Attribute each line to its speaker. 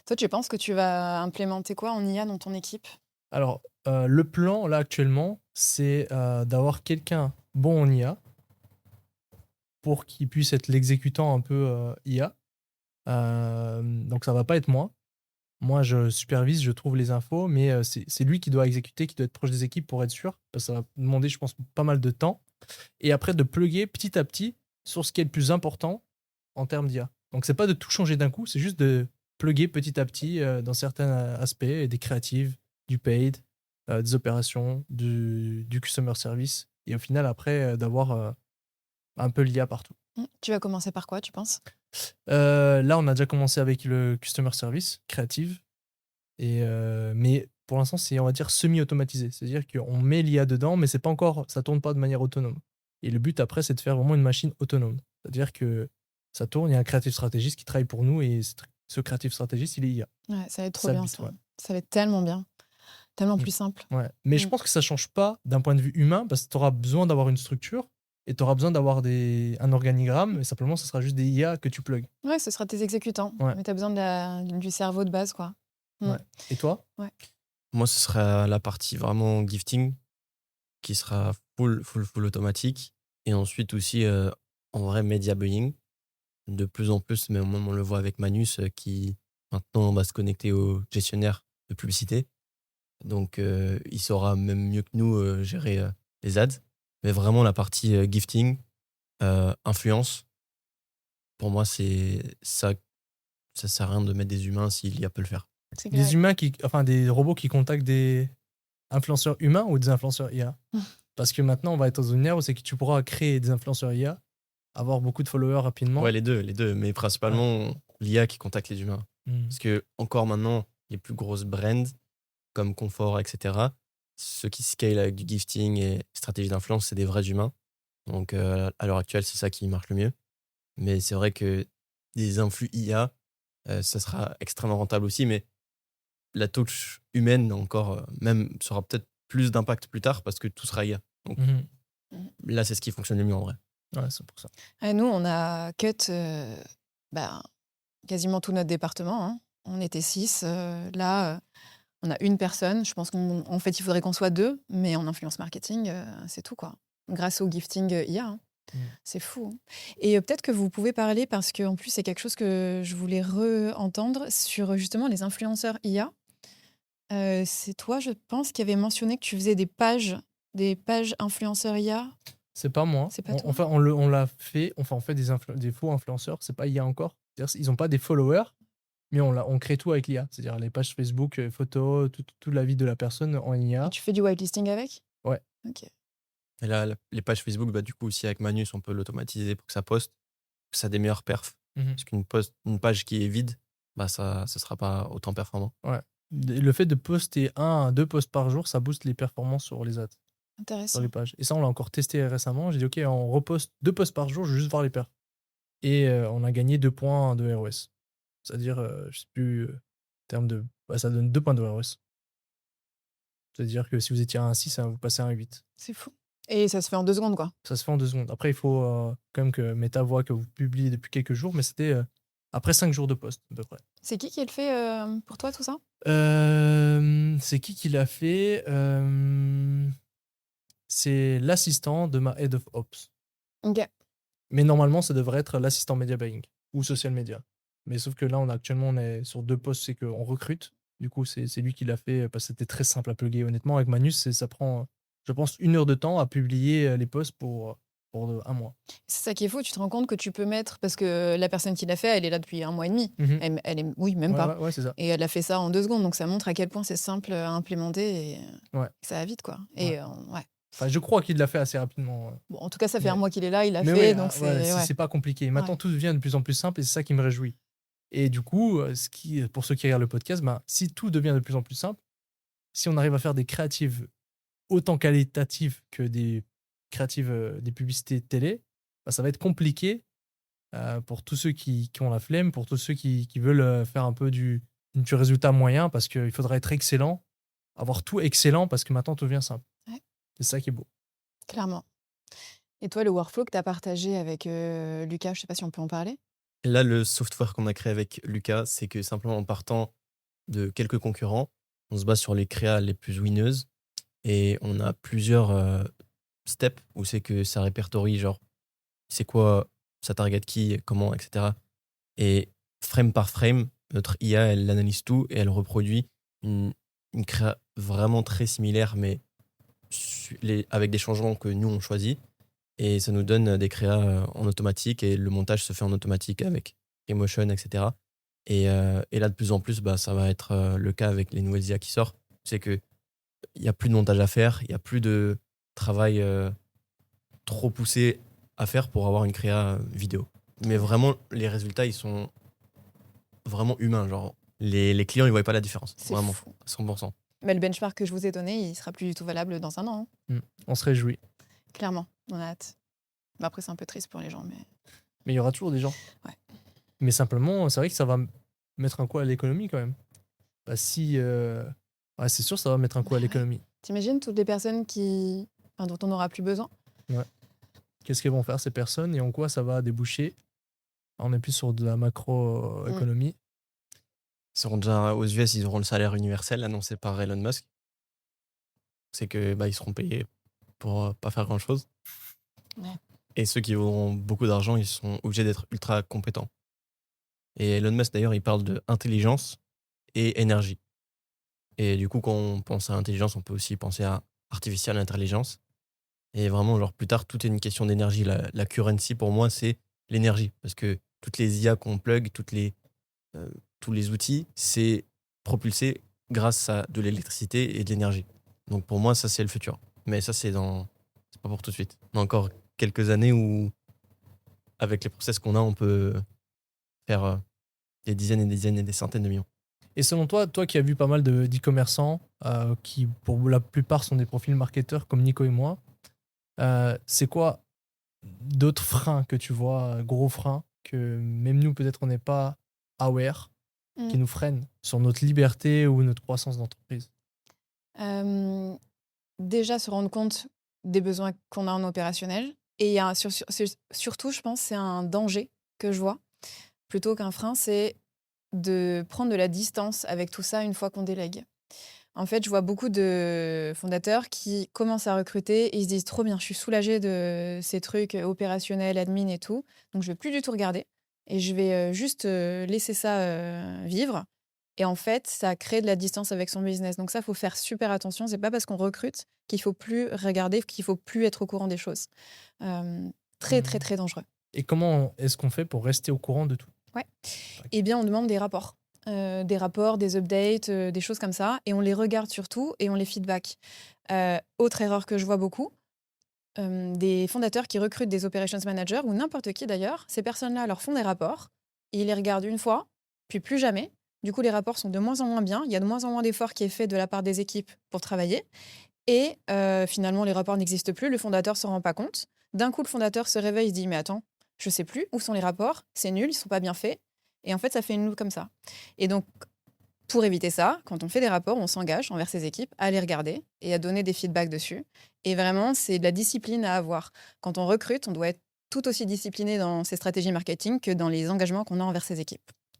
Speaker 1: Toi, tu penses que tu vas implémenter quoi en IA dans ton équipe?
Speaker 2: Alors, le plan, là, actuellement, c'est d'avoir quelqu'un bon en IA pour qu'il puisse être l'exécutant un peu IA. Donc, ça va pas être moi. Moi, je supervise, je trouve les infos, mais c'est lui qui doit exécuter, qui doit être proche des équipes pour être sûr. Parce que ça va demander, je pense, pas mal de temps. Et après, de plugger petit à petit sur ce qui est le plus important en termes d'IA. Donc, c'est pas de tout changer d'un coup, c'est juste de plugger petit à petit dans certains aspects, des créatives, du paid, des opérations, du customer service. Et au final, après, d'avoir un peu l'IA partout.
Speaker 1: Tu vas commencer par quoi, tu penses?
Speaker 2: Là, on a déjà commencé avec le customer service, créative. Mais pour l'instant, c'est, on va dire, semi-automatisé. C'est-à-dire qu'on met l'IA dedans, mais c'est pas encore, ça tourne pas de manière autonome. Et le but après, c'est de faire vraiment une machine autonome. C'est-à-dire que ça tourne, il y a un creative stratégiste qui travaille pour nous et ce creative stratégiste, il est IA.
Speaker 1: Ouais, ça va être
Speaker 2: C'est
Speaker 1: trop
Speaker 2: ça le
Speaker 1: bien
Speaker 2: but,
Speaker 1: ça.
Speaker 2: ouais.
Speaker 1: Ça va être tellement bien, tellement
Speaker 2: Mm.
Speaker 1: plus simple.
Speaker 2: Ouais. Mais je
Speaker 1: Mmh.
Speaker 2: pense que ça change pas d'un point de vue humain parce que tu auras besoin d'avoir une structure et tu auras besoin d'avoir un organigramme et simplement, ce sera juste des IA que tu plugs.
Speaker 1: Ouais, ce sera tes exécutants,
Speaker 2: Ouais,
Speaker 1: mais tu as besoin du cerveau de base, quoi. Mmh.
Speaker 2: ouais. Et toi?
Speaker 1: Ouais.
Speaker 3: Moi, ce sera la partie vraiment gifting qui sera full automatique. Et ensuite aussi, en vrai, media buying. De plus en plus, mais on le voit avec Manus qui maintenant va se connecter au gestionnaire de publicité. Donc, il saura même mieux que nous gérer les ads. Mais vraiment, la partie gifting, influence, pour moi, c'est ça. Ça sert à rien de mettre des humains si l'IA peut le faire.
Speaker 1: C'est clair.
Speaker 2: Des humains enfin des robots qui contactent des influenceurs humains ou des influenceurs IA? Parce que maintenant, on va être dans une ère où c'est que tu pourras créer des influenceurs IA, avoir beaucoup de followers rapidement.
Speaker 3: Ouais, les deux, mais principalement l'IA qui contacte les humains.
Speaker 2: Mm.
Speaker 3: Parce que, encore maintenant, les plus grosses brands comme Confort, etc., ceux qui scale avec du gifting et stratégie d'influence, c'est des vrais humains. Donc, à l'heure actuelle, c'est ça qui marche le mieux. Mais c'est vrai que des influx IA, ça sera extrêmement rentable aussi, mais la touche humaine, encore, même, sera peut-être plus d'impact plus tard parce que tout sera IA. Donc
Speaker 2: Mhm.
Speaker 3: là, c'est ce qui fonctionne le mieux en vrai.
Speaker 2: Ouais, c'est pour ça.
Speaker 1: Et nous, on a cut bah, quasiment tout notre département, hein. On était 6. Là, on a une personne. Je pense qu'en fait, il faudrait qu'on soit 2, mais en influence marketing, c'est tout, quoi. Grâce au gifting IA, hein. C'est fou, hein. Et peut-être que vous pouvez parler, parce qu'en plus, c'est quelque chose que je voulais re-entendre, sur justement les influenceurs IA. C'est toi, je pense, qui avait mentionné que tu faisais des pages influenceurs IA.
Speaker 2: C'est pas moi.
Speaker 1: C'est pas toi?
Speaker 2: Enfin, on l'a fait. Enfin, on fait des faux influenceurs. C'est pas IA encore. C'est-à-dire, ils ont pas des followers, mais on crée tout avec l'IA. C'est-à-dire les pages Facebook, photos, toute la vie de la personne en
Speaker 1: Et
Speaker 2: IA.
Speaker 1: tu fais du whitelisting avec?
Speaker 2: Ouais.
Speaker 1: Ok.
Speaker 3: Et là, les pages Facebook, bah, du coup, aussi avec Manus, on peut l'automatiser pour que ça poste, que ça a des meilleures perfs.
Speaker 2: Mhm.
Speaker 3: Parce une page qui est vide, bah, ça sera pas autant performant.
Speaker 2: Ouais. Le fait de poster 2 posts par jour, ça booste les performances sur les ads, sur
Speaker 1: Intéressant.
Speaker 2: les pages. Et ça, on l'a encore testé récemment. J'ai dit, OK, on reposte 2 posts par jour, je veux juste voir les perfs. Et on a gagné 2 points de ROS. C'est-à-dire, je sais plus, en termes de. Bah, ça donne 2 points de ROS. C'est-à-dire que si vous étiez à un 6, vous passez à un 8.
Speaker 1: C'est fou. Et ça se fait en 2 secondes, quoi.
Speaker 2: Ça se fait en 2 secondes. Après, il faut quand même que Meta voit que vous publiez depuis quelques jours, mais c'était après 5 jours de poste, à peu près.
Speaker 1: C'est qui le fait pour toi, tout ça?
Speaker 2: C'est qui l'a fait? C'est l'assistant de ma Head of Ops.
Speaker 1: Ok.
Speaker 2: Mais normalement, ça devrait être l'assistant media buying ou social media. Mais sauf que là, actuellement, on est sur 2 postes, c'est qu'on recrute. Du coup, c'est lui qui l'a fait parce que c'était très simple à plugger. Honnêtement, avec Manus, ça prend, je pense, 1 heure de temps à publier les posts pour un mois.
Speaker 1: C'est ça qui est fou, tu te rends compte que tu peux mettre, parce que la personne qui l'a fait, elle est là depuis 1 mois et demi.
Speaker 2: Mhm.
Speaker 1: Oui, même
Speaker 2: Ouais,
Speaker 1: pas.
Speaker 2: ouais, c'est ça.
Speaker 1: Et elle a fait ça en 2 secondes, donc ça montre à quel point c'est simple à implémenter et
Speaker 2: Ouais.
Speaker 1: ça va vite, quoi.
Speaker 2: Ouais.
Speaker 1: Et ouais.
Speaker 2: Enfin, je crois qu'il l'a fait assez rapidement.
Speaker 1: Bon, en tout cas, ça fait
Speaker 2: Mais-
Speaker 1: 1 mois qu'il est là, il l'a
Speaker 2: Mais
Speaker 1: fait,
Speaker 2: ouais,
Speaker 1: donc
Speaker 2: ouais,
Speaker 1: c'est... Ouais.
Speaker 2: c'est pas compliqué. Maintenant,
Speaker 1: Ouais.
Speaker 2: tout devient de plus en plus simple et c'est ça qui me réjouit. Et du coup, pour ceux qui regardent le podcast, si tout devient de plus en plus simple, si on arrive à faire des créatives autant qualitatives que des créatives des publicités télé, ça va être compliqué pour tous ceux qui ont la flemme, pour tous ceux qui veulent faire un peu du résultat moyen, parce qu'il faudra être excellent, avoir tout excellent, parce que maintenant tout devient simple.
Speaker 1: Ouais.
Speaker 2: C'est ça qui est beau.
Speaker 1: Clairement. Et toi, le workflow que tu as partagé avec Lucas, je sais pas si on peut en parler?
Speaker 3: Là, le software qu'on a créé avec Lucas, c'est que simplement en partant de quelques concurrents, on se base sur les créas les plus winneuses et on a plusieurs steps où c'est que ça répertorie, genre, c'est quoi, ça target qui, comment, etc. Et frame par frame, notre IA, elle analyse tout et elle reproduit une, une créa vraiment très similaire, mais avec des changements que nous, on choisit. Et ça nous donne des créas en automatique et le montage se fait en automatique avec Emotion, etc. Et là, de plus en plus, bah, ça va être le cas avec les nouvelles IA qui sortent. C'est qu'il n'y a plus de montage à faire, il n'y a plus de travail trop poussé à faire pour avoir une créa vidéo. Mais vraiment, les résultats, ils sont vraiment humains. Genre, les clients, ils ne voient pas la différence.
Speaker 1: C'est
Speaker 3: Vraiment,
Speaker 1: fou.
Speaker 3: à 100%.
Speaker 1: Mais le benchmark que je vous ai donné, il sera plus du tout valable dans un an, hein.
Speaker 2: On se réjouit.
Speaker 1: Clairement, on a hâte. Bah, après, c'est un peu triste pour les gens, mais
Speaker 2: Mais il y aura toujours des gens.
Speaker 1: Ouais.
Speaker 2: Mais simplement, c'est vrai que ça va mettre un coup à l'économie quand même. Bah, si. Ouais, c'est sûr, ça va mettre un coup à
Speaker 1: Ouais.
Speaker 2: l'économie.
Speaker 1: t'imagines toutes les personnes dont on n'aura plus besoin?
Speaker 2: Qu'est-ce qu'elles vont faire ces personnes et en quoi ça va déboucher? On est plus sur de la macroéconomie.
Speaker 3: Ils seront déjà aux US, ils auront le salaire universel annoncé par Elon Musk. C'est que bah, ils seront payés pour pas faire grand-chose.
Speaker 1: Ouais.
Speaker 3: Et ceux qui auront beaucoup d'argent, ils sont obligés d'être ultra compétents. Et Elon Musk, d'ailleurs, il parle de intelligence et énergie. Et du coup, quand on pense à intelligence, on peut aussi penser à artificial intelligence. Et vraiment, genre, plus tard, tout est une question d'énergie. La currency, pour moi, c'est l'énergie. Parce que toutes les IA qu'on plug, tous les outils, c'est propulsé grâce à de l'électricité et de l'énergie. Donc pour moi, ça, c'est le futur. Mais ça, c'est pas pour tout de suite. On a encore quelques années où, avec les process qu'on a, on peut faire des dizaines et des dizaines et des centaines de millions.
Speaker 2: Et selon toi, toi qui as vu pas mal d'e-commerçants, qui pour la plupart sont des profils marketeurs comme Nico et moi, c'est quoi d'autres freins que tu vois, gros freins, que même nous peut-être on n'est pas aware, qui nous freinent sur notre liberté ou notre croissance d'entreprise?
Speaker 1: Déjà, se rendre compte des besoins qu'on a en opérationnel. Et il y a surtout, je pense, c'est un danger que je vois, plutôt qu'un frein, c'est de prendre de la distance avec tout ça une fois qu'on délègue. En fait, je vois beaucoup de fondateurs qui commencent à recruter et ils se disent trop bien, je suis soulagée de ces trucs opérationnels, admin et tout, donc je vais plus du tout regarder et je vais juste laisser ça vivre. Et en fait, ça crée de la distance avec son business. Donc ça, faut faire super attention. C'est pas parce qu'on recrute qu'il faut plus regarder, qu'il faut plus être au courant des choses. Très, très, très dangereux.
Speaker 2: Et comment est-ce qu'on fait pour rester au courant de tout?
Speaker 1: Eh bien, on demande des rapports. Des updates, des choses comme ça. Et on les regarde surtout et on les feedback. Autre erreur que je vois beaucoup, des fondateurs qui recrutent des operations managers ou n'importe qui d'ailleurs, ces personnes-là leur font des rapports, ils les regardent une fois, puis plus jamais. Du coup, les rapports sont de moins en moins bien, il y a de moins en moins d'efforts qui est fait de la part des équipes pour travailler. Et finalement, les rapports n'existent plus, le fondateur ne s'en rend pas compte. D'un coup, le fondateur se réveille, il se dit « Mais attends, je sais plus, où sont les rapports? C'est nul, ils sont pas bien faits. » Et en fait, ça fait une loupe comme ça. Et donc, pour éviter ça, quand on fait des rapports, on s'engage envers ses équipes à les regarder et à donner des feedbacks dessus. Et vraiment, c'est de la discipline à avoir. Quand on recrute, on doit être tout aussi discipliné dans ses stratégies marketing que dans les engagements qu'on a envers ses équipes.